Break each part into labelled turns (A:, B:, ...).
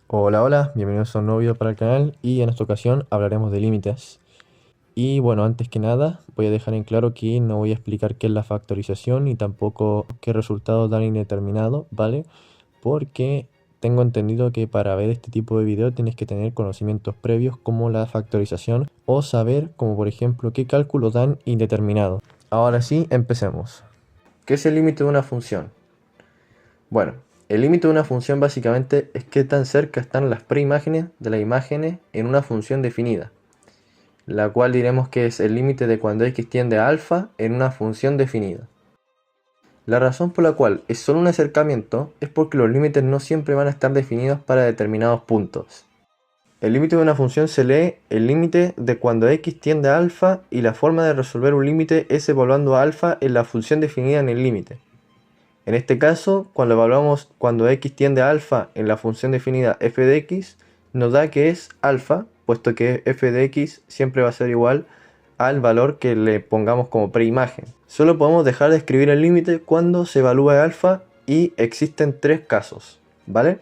A: Hola, hola, bienvenidos a un nuevo video para el canal y en esta ocasión hablaremos de límites. Y bueno, antes que nada voy a dejar en claro que no voy a explicar qué es la factorización ni tampoco qué resultado dan indeterminado, ¿vale? Porque tengo entendido que para ver este tipo de video tienes que tener conocimientos previos como la factorización o saber como por ejemplo qué cálculos dan indeterminado. Ahora sí, empecemos. ¿Qué es el límite de una función? Bueno, el límite de una función básicamente es qué tan cerca están las preimágenes de las imágenes en una función definida, la cual diremos que es el límite de cuando x tiende a alfa en una función definida. La razón por la cual es solo un acercamiento es porque los límites no siempre van a estar definidos para determinados puntos. El límite de una función se lee el límite de cuando x tiende a alfa y la forma de resolver un límite es evaluando a alfa en la función definida en el límite. En este caso, cuando evaluamos cuando x tiende a alfa en la función definida f de x, nos da que es alfa, puesto que f de x siempre va a ser igual al valor que le pongamos como preimagen. Solo podemos dejar de escribir el límite cuando se evalúa alfa y existen tres casos, ¿vale?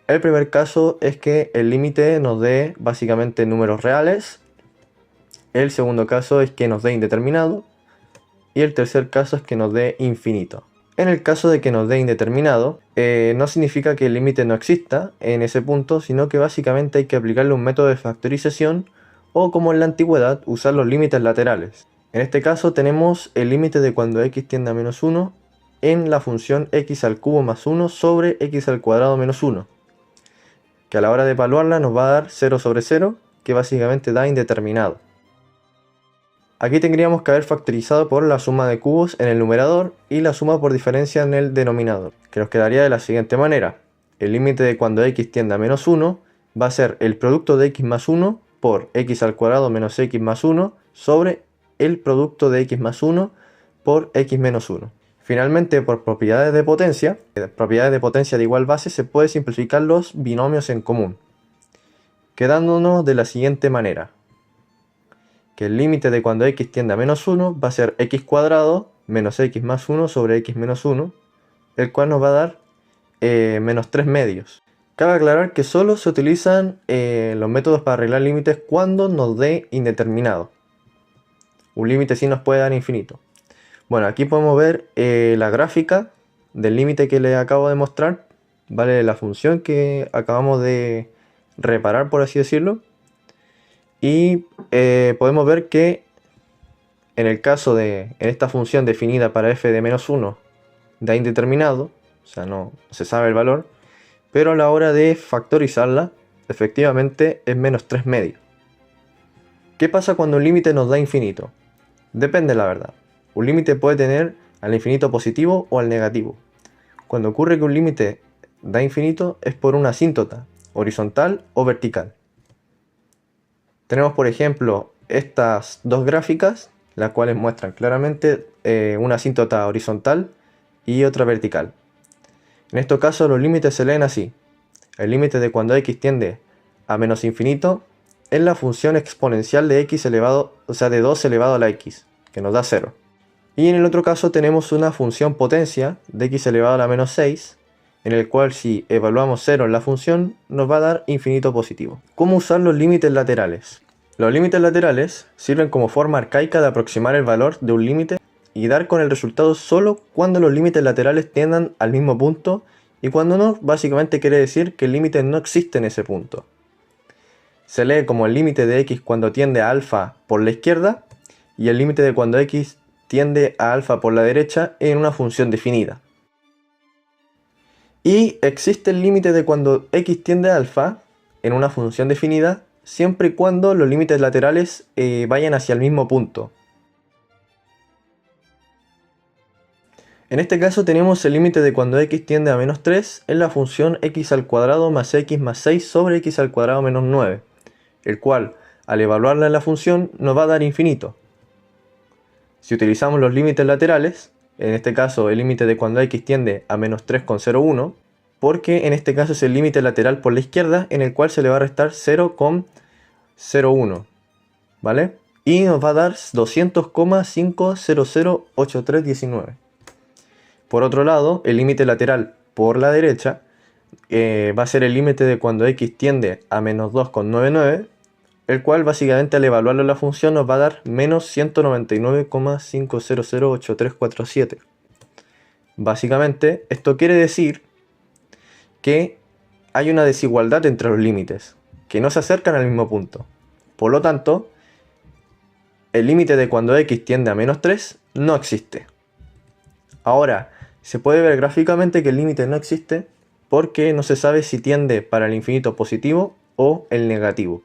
A: El primer caso es que el límite nos dé básicamente números reales. El segundo caso es que nos dé indeterminado. Y el tercer caso es que nos dé infinito. En el caso de que nos dé indeterminado, no significa que el límite no exista en ese punto, sino que básicamente hay que aplicarle un método de factorización o, como en la antigüedad, usar los límites laterales. En este caso tenemos el límite de cuando x tiende a menos 1 en la función x al cubo más 1 sobre x al cuadrado menos 1, que a la hora de evaluarla nos va a dar 0 sobre 0, que básicamente da indeterminado. Aquí tendríamos que haber factorizado por la suma de cubos en el numerador y la suma por diferencia en el denominador, que nos quedaría de la siguiente manera. El límite de cuando x tiende a menos 1 va a ser el producto de x más 1 por x al cuadrado menos x más 1 sobre el producto de x más 1 por x menos 1. Finalmente, por propiedades de potencia de igual base, se puede simplificar los binomios en común, quedándonos de la siguiente manera. Que el límite de cuando x tiende a menos 1 va a ser x cuadrado menos x más 1 sobre x menos 1, el cual nos va a dar menos 3 medios. Cabe aclarar que solo se utilizan los métodos para arreglar límites cuando nos dé indeterminado. Un límite sí nos puede dar infinito. Bueno, aquí podemos ver la gráfica del límite que les acabo de mostrar, ¿vale? La función que acabamos de reparar, por así decirlo. Y podemos ver que en el caso de esta función definida para f de menos 1 da indeterminado, o sea, no se sabe el valor, pero a la hora de factorizarla, efectivamente es menos 3 medios. ¿Qué pasa cuando un límite nos da infinito? Depende, la verdad. Un límite puede tener al infinito positivo o al negativo. Cuando ocurre que un límite da infinito es por una asíntota, horizontal o vertical. Tenemos, por ejemplo, estas dos gráficas, las cuales muestran claramente una asíntota horizontal y otra vertical. En estos casos los límites se leen así. El límite de cuando x tiende a menos infinito es la función exponencial de x elevado, o sea, de 2 elevado a la x, que nos da 0. Y en el otro caso tenemos una función potencia de x elevado a la menos 6, en el cual si evaluamos 0 en la función, nos va a dar infinito positivo. ¿Cómo usar los límites laterales? Los límites laterales sirven como forma arcaica de aproximar el valor de un límite y dar con el resultado solo cuando los límites laterales tiendan al mismo punto, y cuando no, básicamente quiere decir que el límite no existe en ese punto. Se lee como el límite de x cuando tiende a alfa por la izquierda y el límite de cuando x tiende a alfa por la derecha en una función definida. Y existe el límite de cuando x tiende a alfa en una función definida siempre y cuando los límites laterales vayan hacia el mismo punto. En este caso tenemos el límite de cuando x tiende a menos 3 en la función x al cuadrado más x más 6 sobre x al cuadrado menos 9, el cual, al evaluarla en la función, nos va a dar infinito. Si utilizamos los límites laterales, en este caso el límite de cuando x tiende a menos 3,01, porque en este caso es el límite lateral por la izquierda, en el cual se le va a restar 0,01, ¿vale? Y nos va a dar 200,5008319. Por otro lado, el límite lateral por la derecha va a ser el límite de cuando x tiende a menos 2,99, el cual básicamente al evaluarlo en la función nos va a dar menos 199,5008347. Básicamente, esto quiere decir que hay una desigualdad entre los límites, que no se acercan al mismo punto. Por lo tanto, el límite de cuando x tiende a menos 3 no existe. Ahora, se puede ver gráficamente que el límite no existe porque no se sabe si tiende para el infinito positivo o el negativo.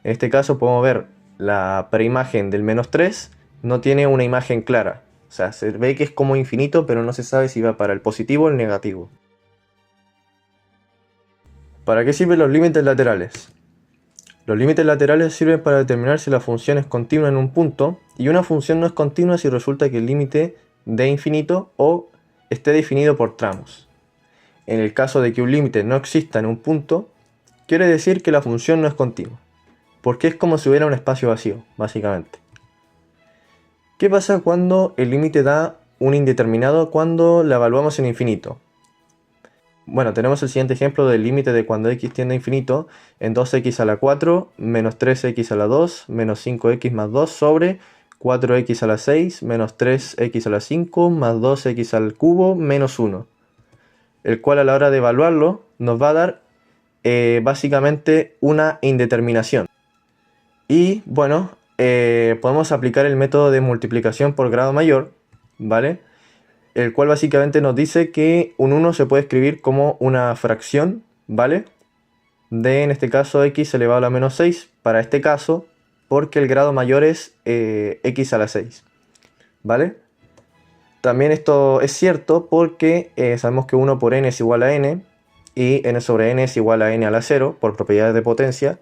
A: En este caso podemos ver la preimagen del menos 3 no tiene una imagen clara. O sea, se ve que es como infinito, pero no se sabe si va para el positivo o el negativo. ¿Para qué sirven los límites laterales? Los límites laterales sirven para determinar si la función es continua en un punto, y una función no es continua si resulta que el límite dé infinito o esté definido por tramos. En el caso de que un límite no exista en un punto, quiere decir que la función no es continua, porque es como si hubiera un espacio vacío, básicamente. ¿Qué pasa cuando el límite da un indeterminado cuando la evaluamos en infinito? Bueno, tenemos el siguiente ejemplo del límite de cuando x tiende a infinito en 2x a la 4 menos 3x a la 2 menos 5x más 2 sobre 4x a la 6 menos 3x a la 5 más 2x al cubo menos 1, el cual a la hora de evaluarlo nos va a dar básicamente una indeterminación. Y bueno, podemos aplicar el método de multiplicación por grado mayor, ¿vale? El cual básicamente nos dice que un 1 se puede escribir como una fracción, ¿vale? De, en este caso, x elevado a la menos 6, para este caso, porque el grado mayor es x a la 6, ¿vale? También esto es cierto porque sabemos que 1 por n es igual a n, y n sobre n es igual a n a la 0, por propiedades de potencia,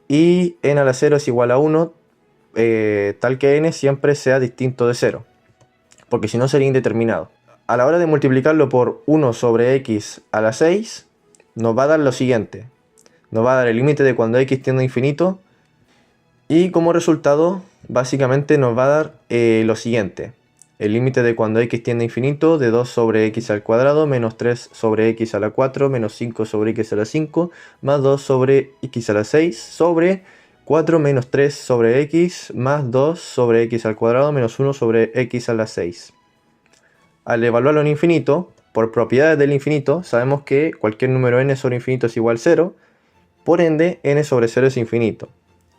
A: y n a la 0 es igual a 1, tal que n siempre sea distinto de 0, porque si no sería indeterminado. A la hora de multiplicarlo por 1 sobre x a la 6, nos va a dar lo siguiente. Nos va a dar el límite de cuando x tiende a infinito, y como resultado, básicamente nos va a dar lo siguiente. El límite de cuando x tiende a infinito de 2 sobre x al cuadrado menos 3 sobre x a la 4 menos 5 sobre x a la 5 más 2 sobre x a la 6 sobre 4 menos 3 sobre x más 2 sobre x al cuadrado menos 1 sobre x a la 6. Al evaluarlo en infinito, por propiedades del infinito, sabemos que cualquier número n sobre infinito es igual a 0, por ende n sobre 0 es infinito.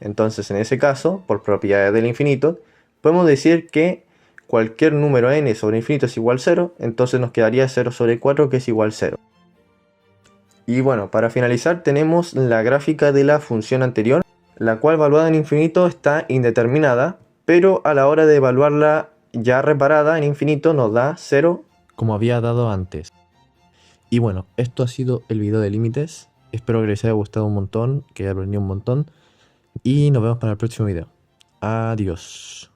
A: Entonces en ese caso, por propiedades del infinito, podemos decir que cualquier número n sobre infinito es igual a 0, entonces nos quedaría 0 sobre 4 que es igual a 0. Y bueno, para finalizar tenemos la gráfica de la función anterior, la cual evaluada en infinito está indeterminada, pero a la hora de evaluarla ya reparada en infinito nos da 0, como había dado antes. Y bueno, esto ha sido el video de límites. Espero que les haya gustado un montón, que haya aprendido un montón, y nos vemos para el próximo video. Adiós.